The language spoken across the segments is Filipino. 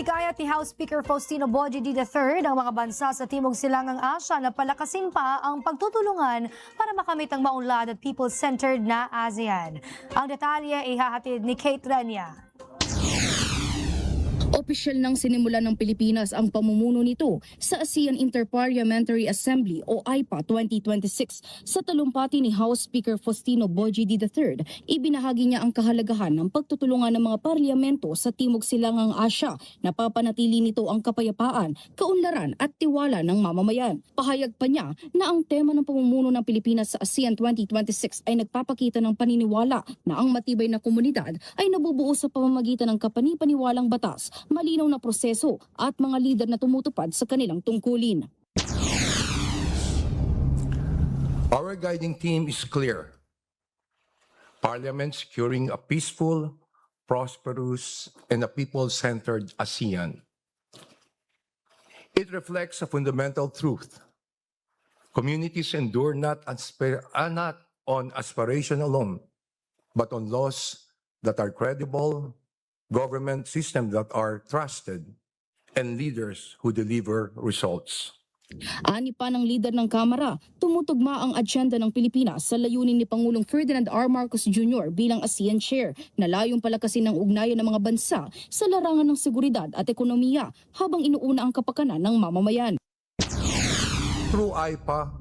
Hinikayat ni House Speaker Faustino Boji III ang mga bansa sa Timog Silangang Asya na palakasin pa ang pagtutulungan para makamit ang maunlad at people-centered na ASEAN. Ang detalye ay hahatid ni Kate Rania. Opisyal nang sinimulan ng Pilipinas ang pamumuno nito sa ASEAN Interparliamentary Assembly o AIPA 2026. Sa talumpati ni House Speaker Faustino Boji III, ibinahagi niya ang kahalagahan ng pagtutulungan ng mga parlamento sa Timog Silangang Asya na papanatili nito ang kapayapaan, kaunlaran at tiwala ng mamamayan. Pahayag pa niya na ang tema ng pamumuno ng Pilipinas sa ASEAN 2026 ay nagpapakita ng paniniwala na ang matibay na komunidad ay nabubuo sa pamamagitan ng kapani-paniwalang batas, malinaw na proseso at mga lider na tumutupad sa kanilang tungkulin. Our guiding theme is clear. Parliament securing a peaceful, prosperous, and a people-centered ASEAN. It reflects a fundamental truth. Communities endure not on aspiration alone, but on laws that are credible, government systems that are trusted, and leaders who deliver results. Ani pa ng lider ng Kamara, tumutugma ang agenda ng Pilipinas sa layunin ni Pangulong Ferdinand R. Marcos Jr. bilang ASEAN Chair na layong palakasin ng ugnayan ng mga bansa sa larangan ng seguridad at ekonomiya habang inuuna ang kapakanan ng mamamayan. Through AIPA,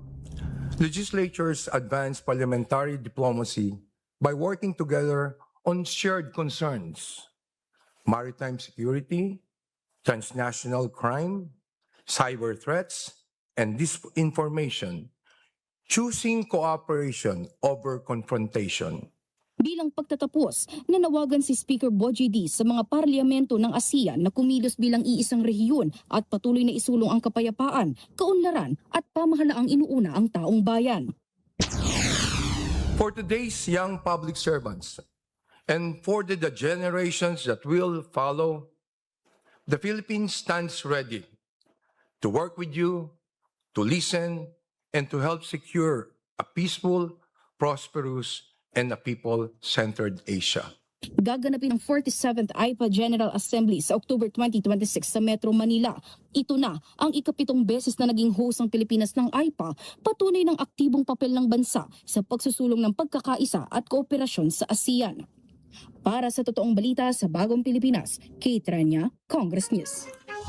legislatures advance parliamentary diplomacy by working together on shared concerns: maritime security, transnational crime, cyber threats, and disinformation, choosing cooperation over confrontation. Bilang pagtatapos, nanawagan si Speaker Boji D sa mga parlamento ng ASEAN na kumilos bilang iisang rehiyon at patuloy na isulong ang kapayapaan, kaunlaran at pamahalaang inuuna ang taong bayan. For today's young public servants, and for the generations that will follow, the Philippines stands ready to work with you, to listen, and to help secure a peaceful, prosperous, and a people-centered Asia. Gaganapin ang 47th AIPA General Assembly sa October 2026 sa Metro Manila. Ito na ang ikapitong beses na naging host ang Pilipinas ng AIPA, patunay ng aktibong papel ng bansa sa pagsusulong ng pagkakaisa at kooperasyon sa ASEAN. Para sa totoong balita sa Bagong Pilipinas, Kate Rania, Congress News.